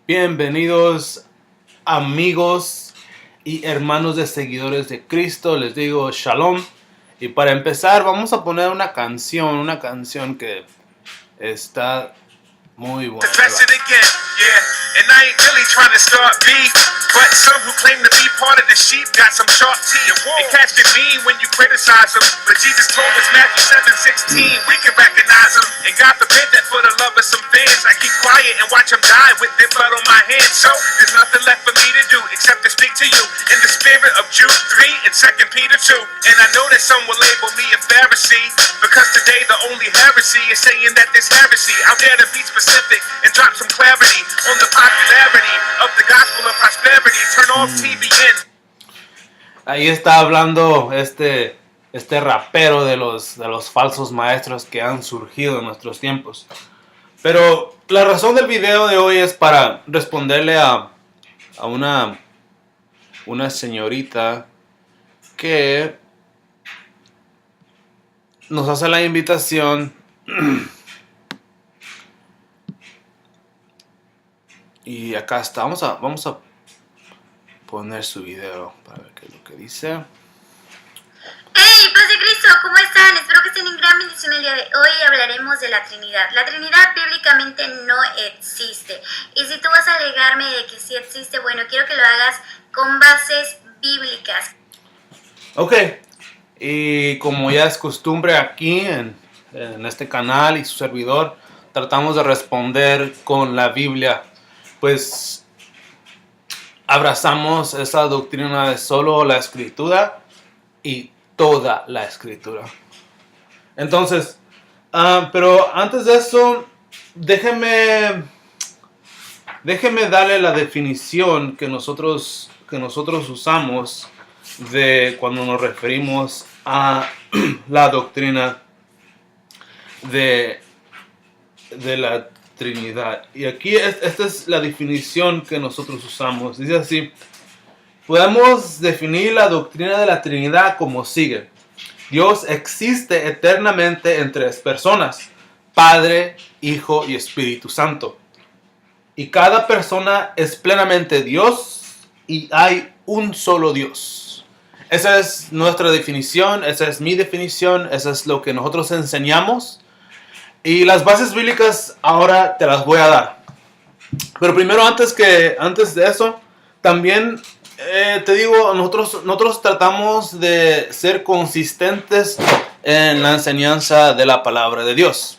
Bienvenidos amigos y hermanos de seguidores de Cristo, les digo Shalom. Y para empezar vamos a poner una canción que está muy buena. And I ain't really trying to start beef, but some who claim to be part of the sheep got some sharp teeth. And catch it mean when you criticize them. But Jesus told us Matthew 7:16, we can recognize them. And God forbid that for the love of some fans, I keep quiet and watch them die with their blood on my hands. So there's nothing left for me to do except to speak to you in the spirit of Jude 3 and 2 Peter 2. And I know that some will label me a Pharisee, because today the only heresy is saying that there's heresy. Out there to be specific and drop some clarity on the popularity of the gospel of prosperity. Turn off TBN. Ahí está hablando este rapero de los falsos maestros que han surgido en nuestros tiempos. Pero la razón del video de hoy es para responderle a una señorita que nos hace la invitación y acá está. Vamos a poner su video para ver qué es lo que dice. ¡Hey, paz de Cristo! ¿Cómo están? Espero que estén en gran bendición el día de hoy. Hablaremos de la Trinidad. La Trinidad bíblicamente no existe. Y si tú vas a alegarme de que sí existe, bueno, quiero que lo hagas con bases bíblicas. Ok, y como ya es costumbre aquí en este canal y su servidor, tratamos de responder con la Biblia. Pues abrazamos esa doctrina de solo la Escritura y toda la Escritura. Entonces, pero antes de eso, déjeme darle la definición que nosotros usamos de cuando nos referimos a la doctrina de la Trinidad. Y aquí esta es la definición que nosotros usamos. Dice así: podemos definir la doctrina de la Trinidad como sigue. Dios existe eternamente en tres personas: Padre, Hijo y Espíritu Santo. Y cada persona es plenamente Dios y hay un solo Dios. Esa es nuestra definición, esa es mi definición, eso es lo que nosotros enseñamos. Y las bases bíblicas ahora te las voy a dar. Pero primero, antes de eso, también te digo, nosotros tratamos de ser consistentes en la enseñanza de la palabra de Dios.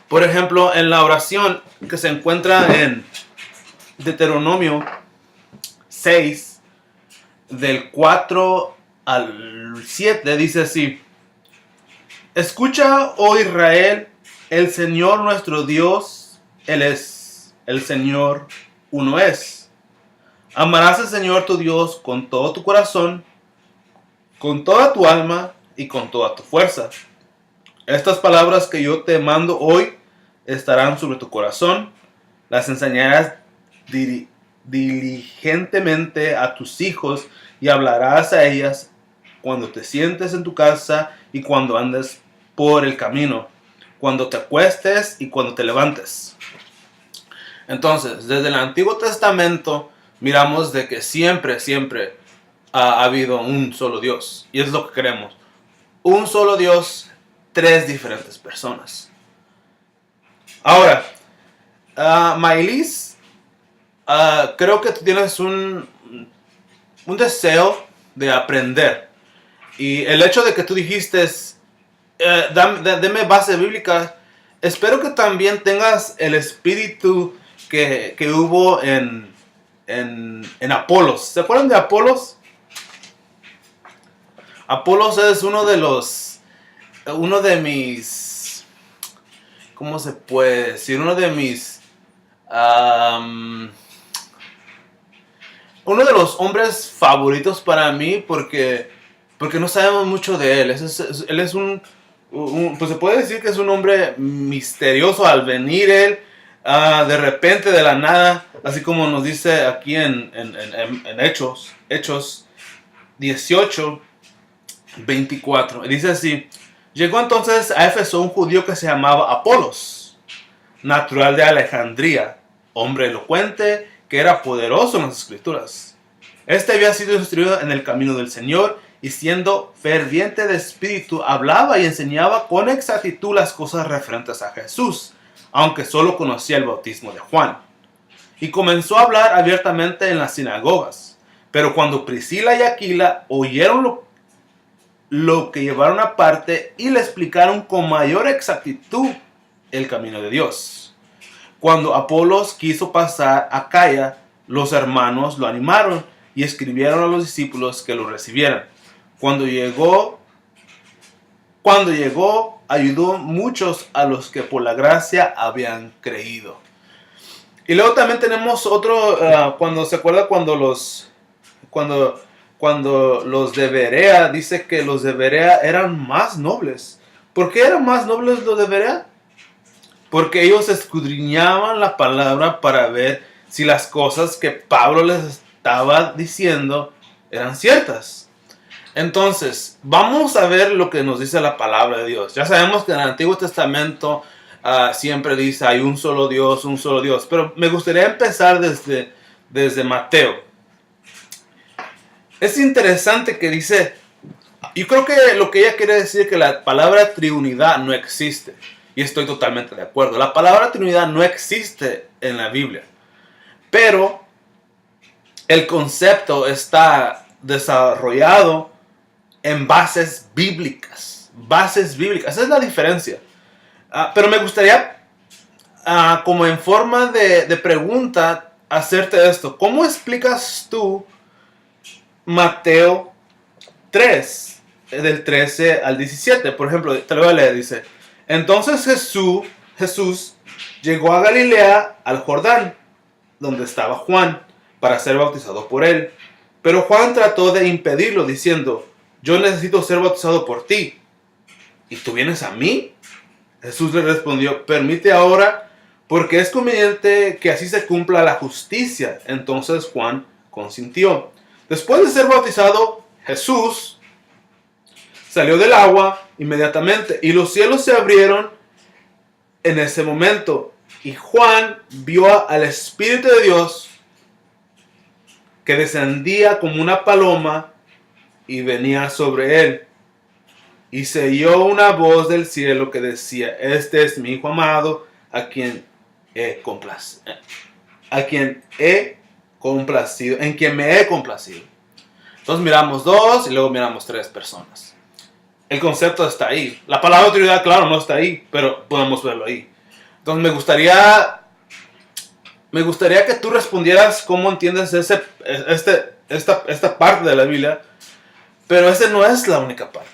Por ejemplo, en la oración que se encuentra en Deuteronomio 6, del 4 al 7, dice así: escucha, oh Israel, el Señor nuestro Dios, Él es el Señor, uno es. Amarás al Señor tu Dios con todo tu corazón, con toda tu alma y con toda tu fuerza. Estas palabras que yo te mando hoy estarán sobre tu corazón. Las enseñarás diligentemente a tus hijos y hablarás a ellas cuando te sientes en tu casa y cuando andes por el camino, cuando te acuestes y cuando te levantes. Entonces, desde el Antiguo Testamento miramos de que siempre ha habido un solo Dios. Y es lo que queremos: un solo Dios, tres diferentes personas. Ahora, Maylis, creo que tú tienes un deseo de aprender. Y el hecho de que tú dijiste, deme base bíblica, espero que también tengas el espíritu que hubo en Apolos. ¿Se acuerdan de Apolos? Apolos es uno de mis, ¿cómo se puede decir? Uno de los hombres favoritos para mí, porque no sabemos mucho de él. Él es pues se puede decir que es un hombre misterioso. Al venir él, de repente, de la nada, así como nos dice aquí en Hechos 18, 24. Dice así: llegó entonces a Éfeso un judío que se llamaba Apolos, natural de Alejandría, hombre elocuente que era poderoso en las escrituras. Este había sido instruido en el camino del Señor y siendo ferviente de espíritu hablaba y enseñaba con exactitud las cosas referentes a Jesús, aunque solo conocía el bautismo de Juan. Y comenzó a hablar abiertamente en las sinagogas. Pero cuando Priscila y Aquila oyeron lo que llevaron aparte y le explicaron con mayor exactitud el camino de Dios. Cuando Apolos quiso pasar a Acaya, los hermanos lo animaron y escribieron a los discípulos que lo recibieran. Cuando llegó, ayudó muchos a los que por la gracia habían creído. Y luego también tenemos otro, cuando se acuerda cuando los de Berea, dice que los de Berea eran más nobles. ¿Por qué eran más nobles los de Berea? Porque ellos escudriñaban la palabra para ver si las cosas que Pablo les estaba diciendo eran ciertas. Entonces, vamos a ver lo que nos dice la palabra de Dios. Ya sabemos que en el Antiguo Testamento siempre dice hay un solo Dios. Pero me gustaría empezar desde Mateo. Es interesante que dice, yo creo que lo que ella quiere decir es que la palabra Trinidad no existe. Y estoy totalmente de acuerdo. La palabra Trinidad no existe en la Biblia. Pero el concepto está desarrollado en bases bíblicas. Esa es la diferencia. Pero me gustaría, como en forma de pregunta, hacerte esto. ¿Cómo explicas tú Mateo 3, del 13 al 17? Por ejemplo, te lo voy a leer, dice: entonces Jesús llegó a Galilea, al Jordán, donde estaba Juan, para ser bautizado por él. Pero Juan trató de impedirlo, diciendo: yo necesito ser bautizado por ti, ¿y tú vienes a mí? Jesús le respondió: permite ahora, porque es conveniente que así se cumpla la justicia. Entonces Juan consintió. Después de ser bautizado, Jesús salió del agua inmediatamente, y los cielos se abrieron en ese momento, y Juan vio al Espíritu de Dios que descendía como una paloma y venía sobre él. Y se oyó una voz del cielo que decía: este es mi Hijo amado, en quien me he complacido. Entonces miramos 2 y luego miramos 3 personas. El concepto está ahí. La palabra autoridad, claro, no está ahí, pero podemos verlo ahí. Entonces me gustaría que tú respondieras cómo entiendes esta parte de la Biblia. Pero esa no es la única parte.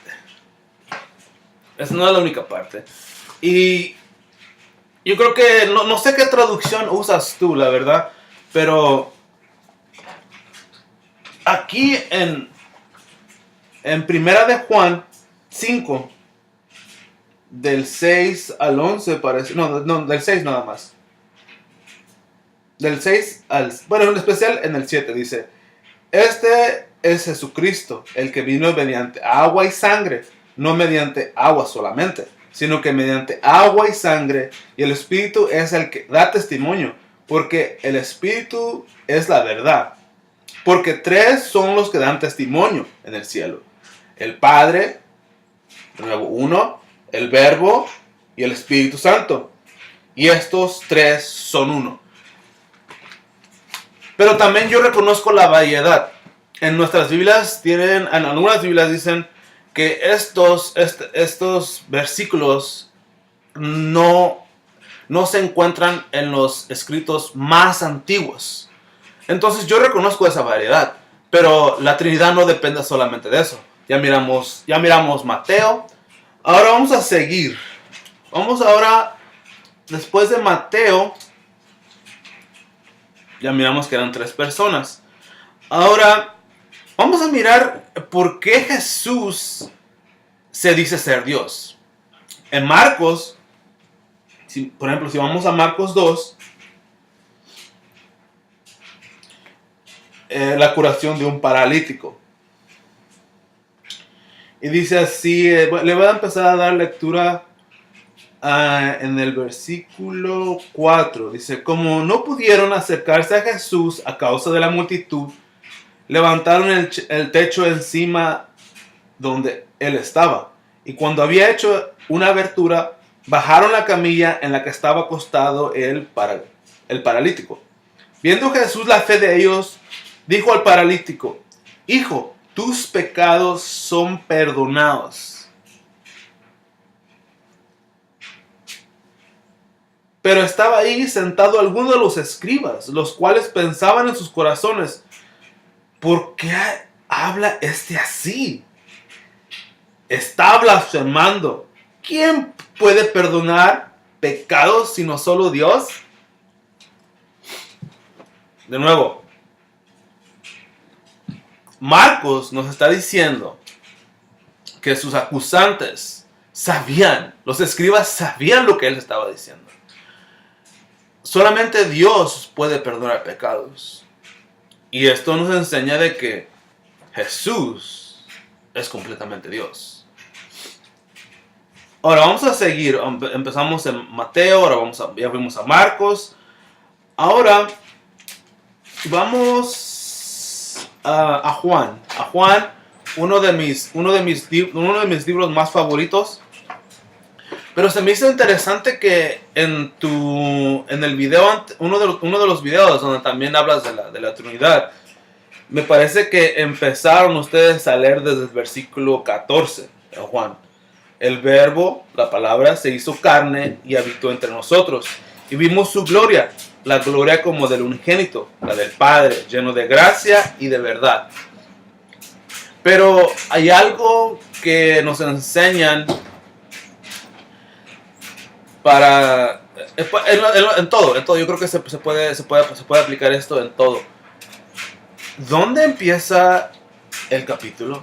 Y yo creo que no sé qué traducción usas tú, la verdad. Pero aquí en Primera de Juan 5, del 6 al 11 parece. No, del 6 nada más. Del 6 bueno, en especial en el 7 dice: este es Jesucristo, el que vino mediante agua y sangre, no mediante agua solamente, sino que mediante agua y sangre, y el Espíritu es el que da testimonio, porque el Espíritu es la verdad. Porque 3 son los que dan testimonio en el cielo: el Padre, de nuevo 1, el Verbo y el Espíritu Santo. Y estos 3 son uno. Pero también yo reconozco la variedad. En nuestras Biblias en algunas Biblias dicen que estos versículos no se encuentran en los escritos más antiguos. Entonces yo reconozco esa variedad, pero la Trinidad no depende solamente de eso. Ya miramos Mateo. Ahora vamos a seguir. Después de Mateo, ya miramos que eran 3 personas. Ahora vamos a mirar por qué Jesús se dice ser Dios. En Marcos, por ejemplo, si vamos a Marcos 2, la curación de un paralítico. Y dice así, le voy a empezar a dar lectura en el versículo 4, dice, como no pudieron acercarse a Jesús a causa de la multitud, levantaron el techo encima donde él estaba. Y cuando había hecho una abertura, bajaron la camilla en la que estaba acostado el paralítico. Viendo Jesús la fe de ellos, dijo al paralítico, hijo, tus pecados son perdonados. Pero estaba ahí sentado alguno de los escribas, los cuales pensaban en sus corazones, ¿por qué habla este así? Está blasfemando. ¿Quién puede perdonar pecados sino solo Dios? De nuevo, Marcos nos está diciendo que sus acusantes sabían, los escribas sabían lo que él estaba diciendo. Solamente Dios puede perdonar pecados. Y esto nos enseña de que Jesús es completamente Dios. Ahora vamos a seguir. Empezamos en Mateo, ahora ya vimos a Marcos. Ahora vamos a Juan. A Juan, uno de mis libros más favoritos. Pero se me hizo interesante que en el video, uno de los videos donde también hablas de la Trinidad, me parece que empezaron ustedes a leer desde el versículo 14 de Juan. El verbo, la palabra, se hizo carne y habitó entre nosotros. Y vimos su gloria, la gloria como del unigénito, la del Padre, lleno de gracia y de verdad. Pero hay algo que nos enseñan en todo, yo creo que se puede aplicar esto en todo. ¿Dónde empieza el capítulo?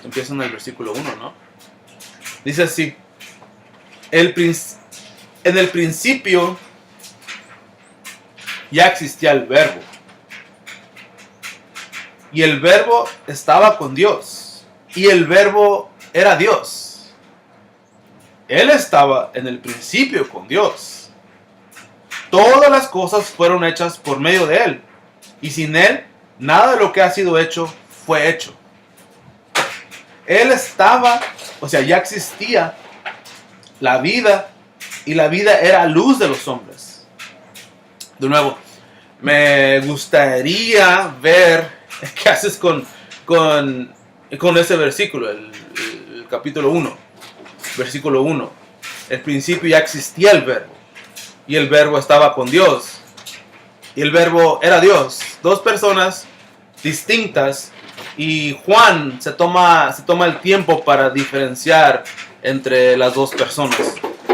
Empieza en el versículo 1, ¿no? Dice así, en el principio ya existía el verbo, y el verbo estaba con Dios, y el verbo era Dios. Él estaba en el principio con Dios. Todas las cosas fueron hechas por medio de Él. Y sin Él, nada de lo que ha sido hecho fue hecho. Él estaba, ya existía la vida. Y la vida era luz de los hombres. De nuevo, me gustaría ver qué haces con ese versículo, el capítulo 1. Versículo 1. El principio ya existía el verbo. Y el verbo estaba con Dios. Y el verbo era Dios. Dos personas distintas. Y Juan se toma el tiempo para diferenciar entre las dos personas.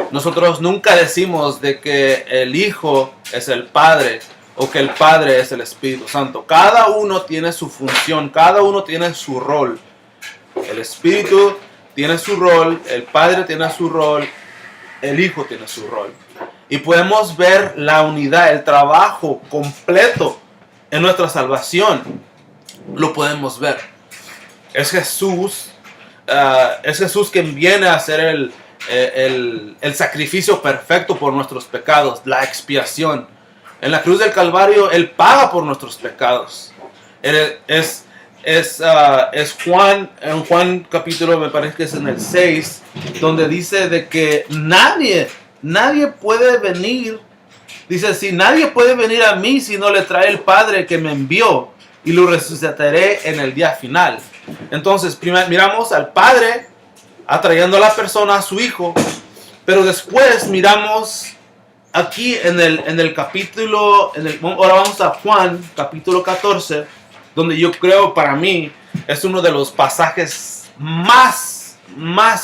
Nosotros nunca decimos de que el Hijo es el Padre o que el Padre es el Espíritu Santo. Cada uno tiene su función. Cada uno tiene su rol. El Espíritu tiene su rol, el Padre tiene su rol, el Hijo tiene su rol. Y podemos ver la unidad, el trabajo completo en nuestra salvación. Lo podemos ver. Es Jesús quien viene a hacer el sacrificio perfecto por nuestros pecados, la expiación. En la cruz del Calvario, Él paga por nuestros pecados. Es Juan, en Juan capítulo, me parece que es en el 6, donde dice de que nadie puede venir, dice así, nadie puede venir a mí si no le trae el Padre que me envió y lo resucitaré en el día final. Entonces, primero miramos al Padre atrayendo a la persona, a su Hijo, pero después miramos aquí en el capítulo, ahora vamos a Juan capítulo 14, donde yo creo para mí es uno de los pasajes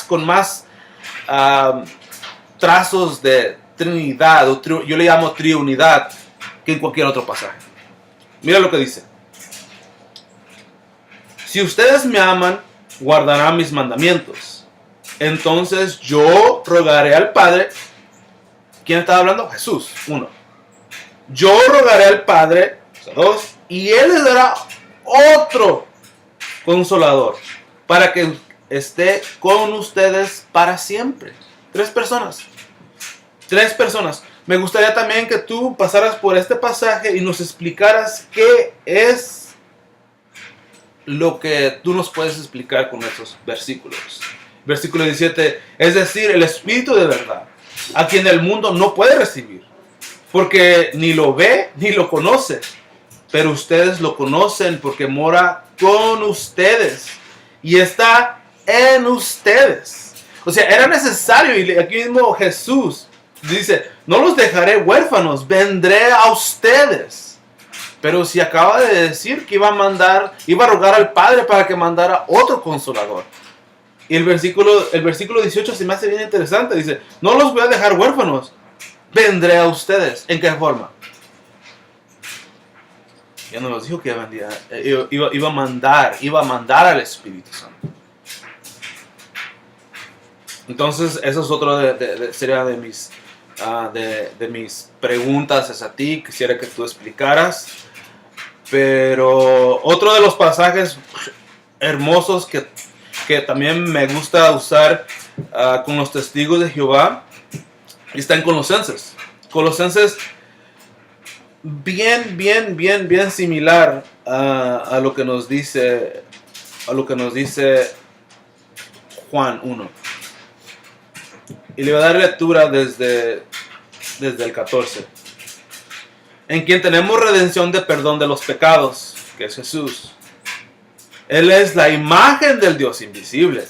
con más trazos de Trinidad, yo le llamo triunidad, que en cualquier otro pasaje. Mira lo que dice. Si ustedes me aman, guardarán mis mandamientos. Entonces yo rogaré al Padre. ¿Quién estaba hablando? Jesús. 1. Yo rogaré al Padre. 2. Y Él les dará otro consolador para que esté con ustedes para siempre. 3 personas. 3 personas. Me gustaría también que tú pasaras por este pasaje y nos explicaras qué es lo que tú nos puedes explicar con estos versículos. Versículo 17, es decir, el Espíritu de verdad, a quien el mundo no puede recibir, porque ni lo ve ni lo conoce, pero ustedes lo conocen porque mora con ustedes y está en ustedes. O sea, era necesario, y aquí mismo Jesús dice, no los dejaré huérfanos, vendré a ustedes. Pero si acaba de decir que iba a rogar al Padre para que mandara otro consolador. Y el versículo 18 se me hace bien interesante. Dice, no los voy a dejar huérfanos, vendré a ustedes. ¿En qué forma? Ya no nos dijo que iba a mandar al Espíritu Santo. Entonces, eso es otro sería de mis preguntas hacia ti. Quisiera que tú explicaras. Pero otro de los pasajes hermosos que también me gusta usar con los testigos de Jehová está en Colosenses. Colosenses bien similar a lo que nos dice Juan 1. Y le voy a dar lectura desde el 14. En quien tenemos redención de perdón de los pecados, que es Jesús. Él es la imagen del Dios invisible,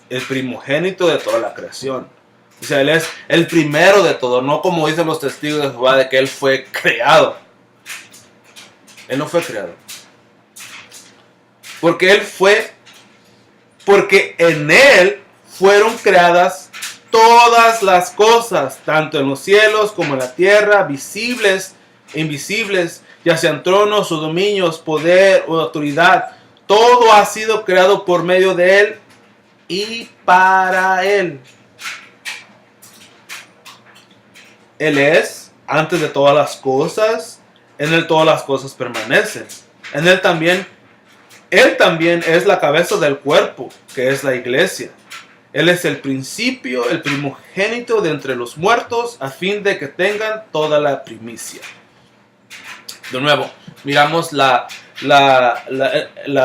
el primogénito de toda la creación. O sea, Él es el primero de todo, no como dicen los testigos de Jehová de que Él fue creado. Él no fue creado. Porque en Él fueron creadas todas las cosas, tanto en los cielos como en la tierra, visibles invisibles, ya sean tronos o dominios, poder o autoridad. Todo ha sido creado por medio de Él y para Él. Él es antes de todas las cosas, en Él todas las cosas permanecen. En Él también es la cabeza del cuerpo, que es la iglesia. Él es el principio, el primogénito de entre los muertos, a fin de que tengan toda la primicia. De nuevo, miramos la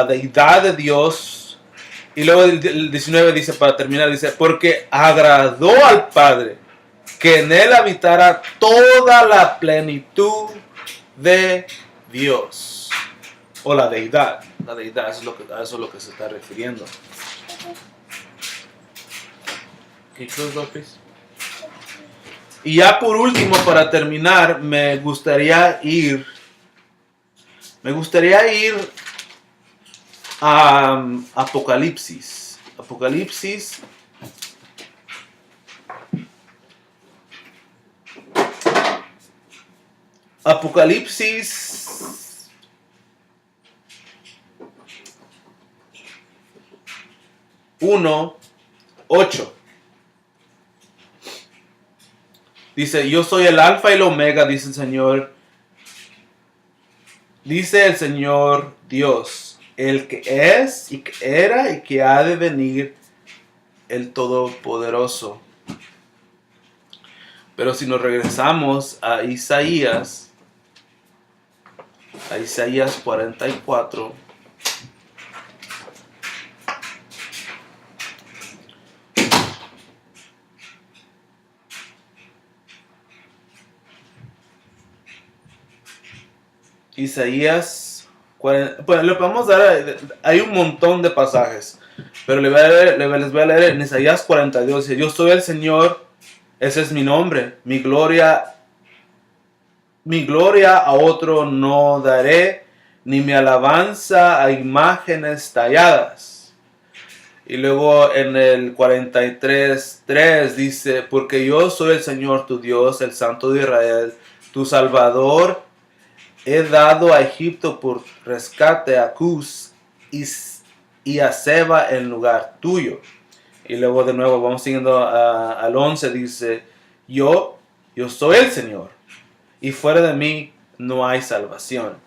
deidad de Dios. Y luego el 19 dice, para terminar, dice, porque agradó al Padre que en Él habitara toda la plenitud de Dios. O la deidad. La deidad, eso es lo que se está refiriendo. Y ya por último, para terminar, me gustaría ir a Apocalipsis. Apocalipsis 1:8. Dice, yo soy el alfa y el omega, dice el Señor. Dice el Señor Dios, el que es y que era y que ha de venir, el Todopoderoso. Pero si nos regresamos a Isaías 44. Isaías 40, pues le podemos dar, hay un montón de pasajes, pero les voy a leer en Isaías 42. Dice, yo soy el Señor, ese es mi nombre, mi gloria a otro no daré, ni mi alabanza a imágenes talladas. Y luego en el 43:3 dice, porque yo soy el Señor tu Dios, el Santo de Israel, tu Salvador. He dado a Egipto por rescate a Cus y a Seba en lugar tuyo. Y luego de nuevo vamos siguiendo al 11, dice, yo soy el Señor, y fuera de mí no hay salvación.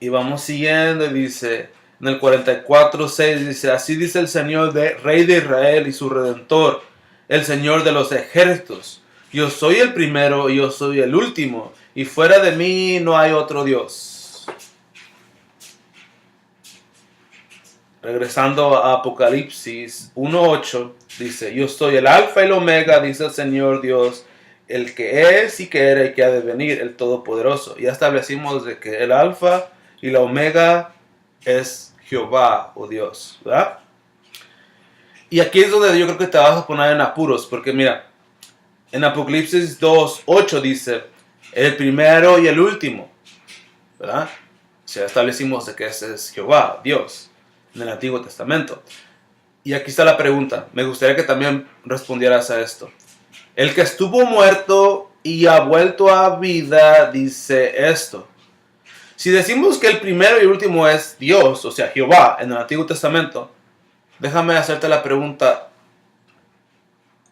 Y vamos siguiendo y dice, En el 44:6 dice, así dice el Señor, Rey de Israel y su Redentor, el Señor de los ejércitos. Yo soy el primero y yo soy el último, y fuera de mí no hay otro Dios. Regresando a Apocalipsis 1:8, dice, yo soy el alfa y el omega, dice el Señor Dios, el que es y que era y que ha de venir, el Todopoderoso. Ya establecimos de que el alfa y la omega es Jehová o Dios, ¿verdad? Y aquí es donde yo creo que te vas a poner en apuros, porque mira, en Apocalipsis 2:8 dice, el primero y el último, ¿verdad? O sea, establecimos de que ese es Jehová, Dios, en el Antiguo Testamento. Y aquí está la pregunta, me gustaría que también respondieras a esto. El que estuvo muerto y ha vuelto a vida dice esto. Si decimos que el primero y último es Dios, o sea, Jehová, en el Antiguo Testamento, déjame hacerte la pregunta.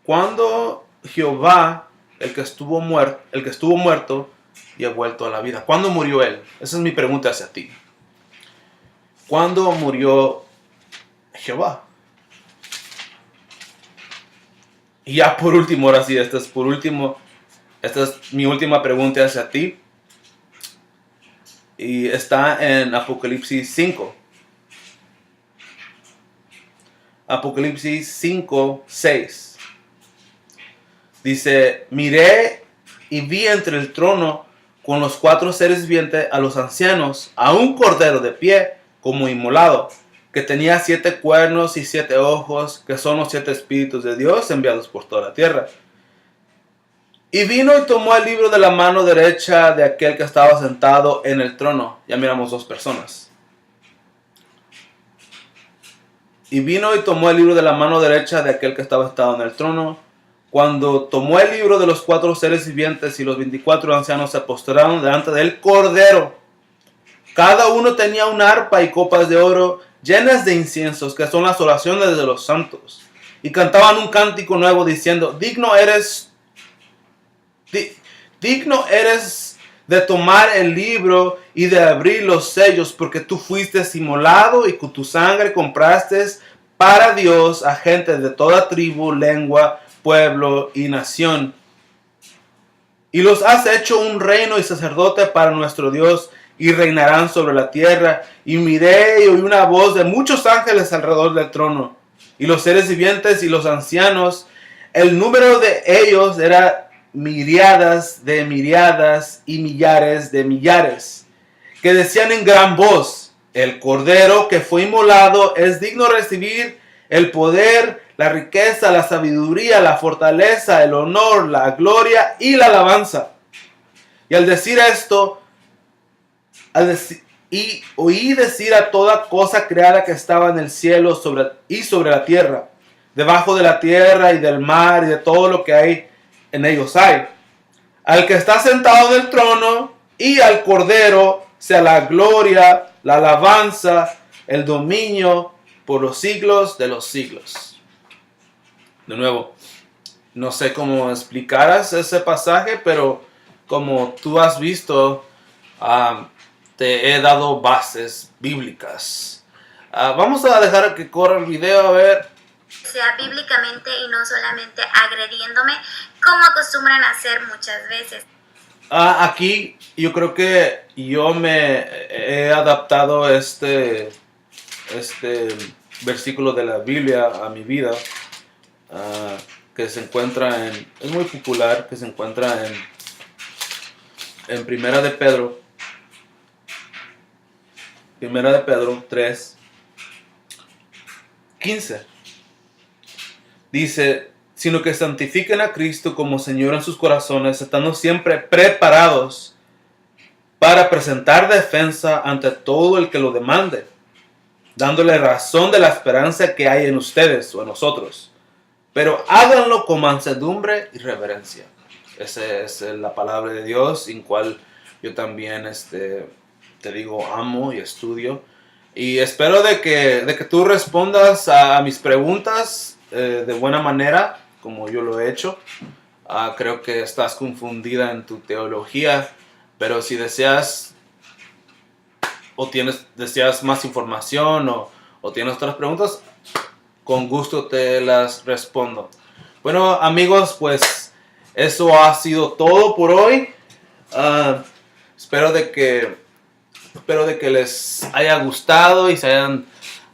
¿Cuándo Jehová, el que estuvo muerto y ha vuelto a la vida? ¿Cuándo murió él? Esa es mi pregunta hacia ti. ¿Cuándo murió Jehová? Y ya por último, ahora sí, esta es mi última pregunta hacia ti. Y está en Apocalipsis 5. Apocalipsis 5:6. Dice, miré y vi entre el trono con los 4 seres vivientes a los ancianos, a un cordero de pie como inmolado, que tenía 7 cuernos y 7 ojos, que son los 7 espíritus de Dios enviados por toda la tierra. Y vino y tomó el libro de la mano derecha de aquel que estaba sentado en el trono. Ya miramos 2 personas. Y vino y tomó el libro de la mano derecha de aquel que estaba sentado en el trono. Cuando tomó el libro de los 4 seres vivientes y los 24 ancianos se postraron delante del Cordero. Cada uno tenía una arpa y copas de oro llenas de inciensos, que son las oraciones de los santos. Y cantaban un cántico nuevo diciendo, digno eres de tomar el libro y de abrir los sellos, porque tú fuiste inmolado y con tu sangre compraste para Dios a gente de toda tribu, lengua, pueblo y nación. Y los has hecho un reino y sacerdote para nuestro Dios, y reinarán sobre la tierra. Y miré y oí una voz de muchos ángeles alrededor del trono, y los seres vivientes y los ancianos. El número de ellos era miriadas de miriadas y millares de millares, que decían en gran voz, el Cordero que fue inmolado es digno de recibir el poder, la riqueza, la sabiduría, la fortaleza, el honor, la gloria y la alabanza. Y al decir esto, y oí decir a toda cosa creada que estaba en el cielo sobre la tierra, debajo de la tierra y del mar y de todo lo que hay en ellos hay. Al que está sentado en el trono y al Cordero sea la gloria, la alabanza, el dominio por los siglos de los siglos. De nuevo, no sé cómo explicaras ese pasaje, pero como tú has visto, te he dado bases bíblicas. Vamos a dejar que corra el video a ver. Sea bíblicamente y no solamente agrediéndome como acostumbran a hacer muchas veces. Aquí yo creo que yo me he adaptado este versículo de la Biblia a mi vida, que se encuentra es muy popular, que se encuentra en Primera de Pedro 3:15. Dice, sino que santifiquen a Cristo como Señor en sus corazones, estando siempre preparados para presentar defensa ante todo el que lo demande, dándole razón de la esperanza que hay en ustedes o en nosotros. Pero háganlo con mansedumbre y reverencia. Esa es la palabra de Dios, en cual yo también te digo, amo y estudio. Y espero de que tú respondas a mis preguntas de buena manera, como yo lo he hecho. Creo que estás confundida en tu teología, pero si deseas deseas más información o tienes otras preguntas, con gusto te las respondo. Bueno, amigos, pues eso ha sido todo por hoy. Espero de que les haya gustado y se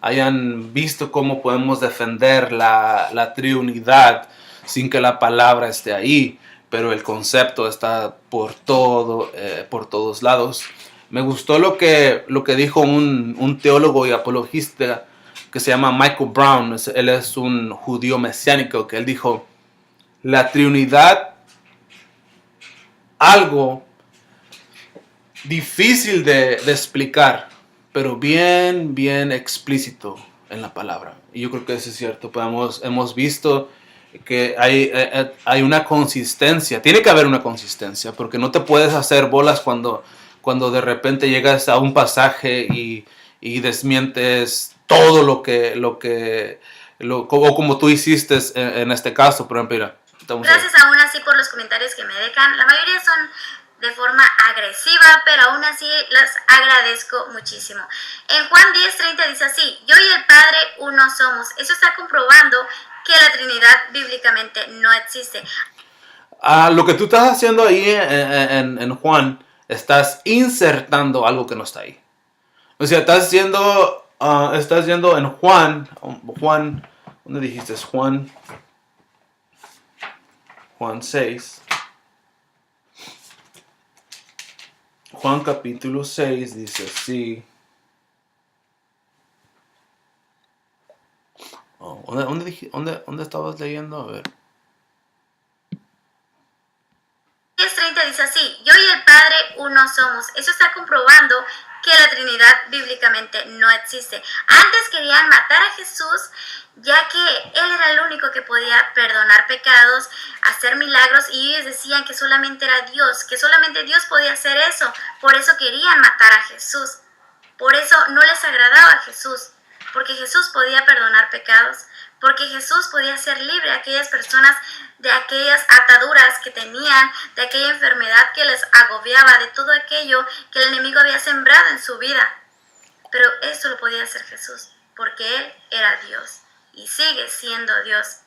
hayan visto cómo podemos defender la Trinidad sin que la palabra esté ahí, pero el concepto está por todos lados. Me gustó lo que dijo un teólogo y apologista que se llama Michael Brown. Él es un judío mesiánico, que él dijo: la Trinidad, algo difícil de explicar, pero bien explícito en la palabra. Y yo creo que eso es cierto. Hemos visto que hay una consistencia. Tiene que haber una consistencia, porque no te puedes hacer bolas cuando de repente llegas a un pasaje y desmientes todo como tú hiciste en este caso. Por ejemplo, mira, gracias aún así por los comentarios que me dejan. La mayoría son de forma agresiva, pero aún así las agradezco muchísimo. En Juan 10:30 dice así: yo y el Padre uno somos. Eso está comprobando que la Trinidad bíblicamente no existe. Lo que tú estás haciendo ahí en Juan, estás insertando algo que no está ahí. O sea, estás yendo en Juan, ¿dónde dijiste? Juan 6. Juan capítulo 6 dice así. ¿Dónde estabas leyendo? A ver. 10:30 dice así: yo y el Padre uno somos. Eso está comprobando que la Trinidad bíblicamente no existe. Antes querían matar a Jesús, ya que Él era el único que podía perdonar pecados, hacer milagros, y ellos decían que solamente era Dios, que solamente Dios podía hacer eso. Por eso querían matar a Jesús. Por eso no les agradaba a Jesús, porque Jesús podía perdonar pecados, porque Jesús podía hacer libre a aquellas personas de aquellas ataduras que tenían, de aquella enfermedad que les agobiaba, de todo aquello que el enemigo había sembrado en su vida. Pero eso lo podía hacer Jesús, porque Él era Dios y sigue siendo Dios.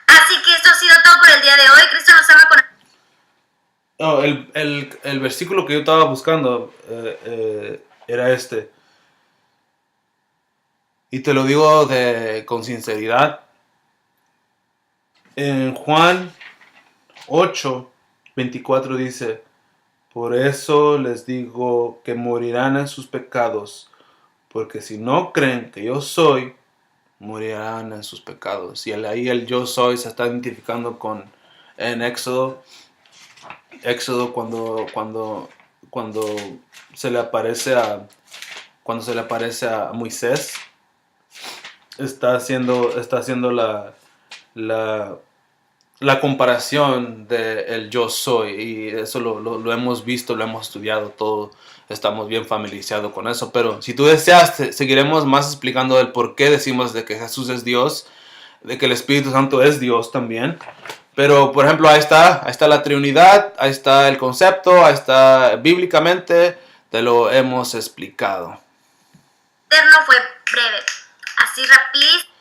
Así que esto ha sido todo por el día de hoy. Cristo nos ama con... El versículo que yo estaba buscando era este. Y te lo digo con sinceridad. En Juan 8:24 dice: por eso les digo que morirán en sus pecados, porque si no creen que yo soy, morirán en sus pecados. Y ahí el yo soy se está identificando en Éxodo cuando se le aparece a Moisés. Está haciendo la comparación del yo soy, y eso lo hemos visto, lo hemos estudiado todo, estamos bien familiarizados con eso. Pero si tú deseas, seguiremos más explicando el por qué decimos de que Jesús es Dios, de que el Espíritu Santo es Dios también. Pero por ejemplo, ahí está la Trinidad, ahí está el concepto, ahí está bíblicamente, te lo hemos explicado. No fue breve, así rapidísimo.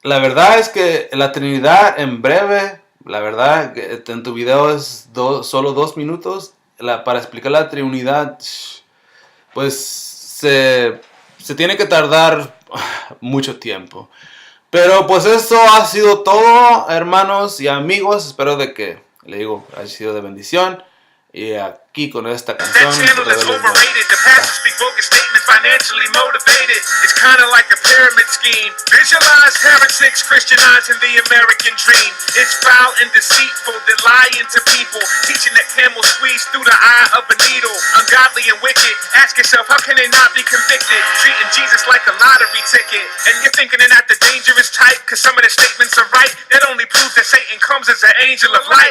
La verdad es que la Trinidad en breve, la verdad, en tu video es solo 2 minutos. Para explicar la Trinidad, pues se tiene que tardar mucho tiempo. Pero pues eso ha sido todo, hermanos y amigos. Espero de que, le digo, haya sido de bendición. Y aquí con esta canción. That channel is overrated. The pastors speak bogus statements, financially motivated. It's kind of like a pyramid scheme. Visualize heretics Christianizing the American dream. It's foul and deceitful. They're lying to people, teaching that camels squeeze through the eye of a needle. Ungodly and wicked. Ask yourself, how can they not be convicted? Treating Jesus like a lottery ticket. And you're thinking they're not the dangerous type, cause some of the statements are right. That only proves that Satan comes as an angel of light.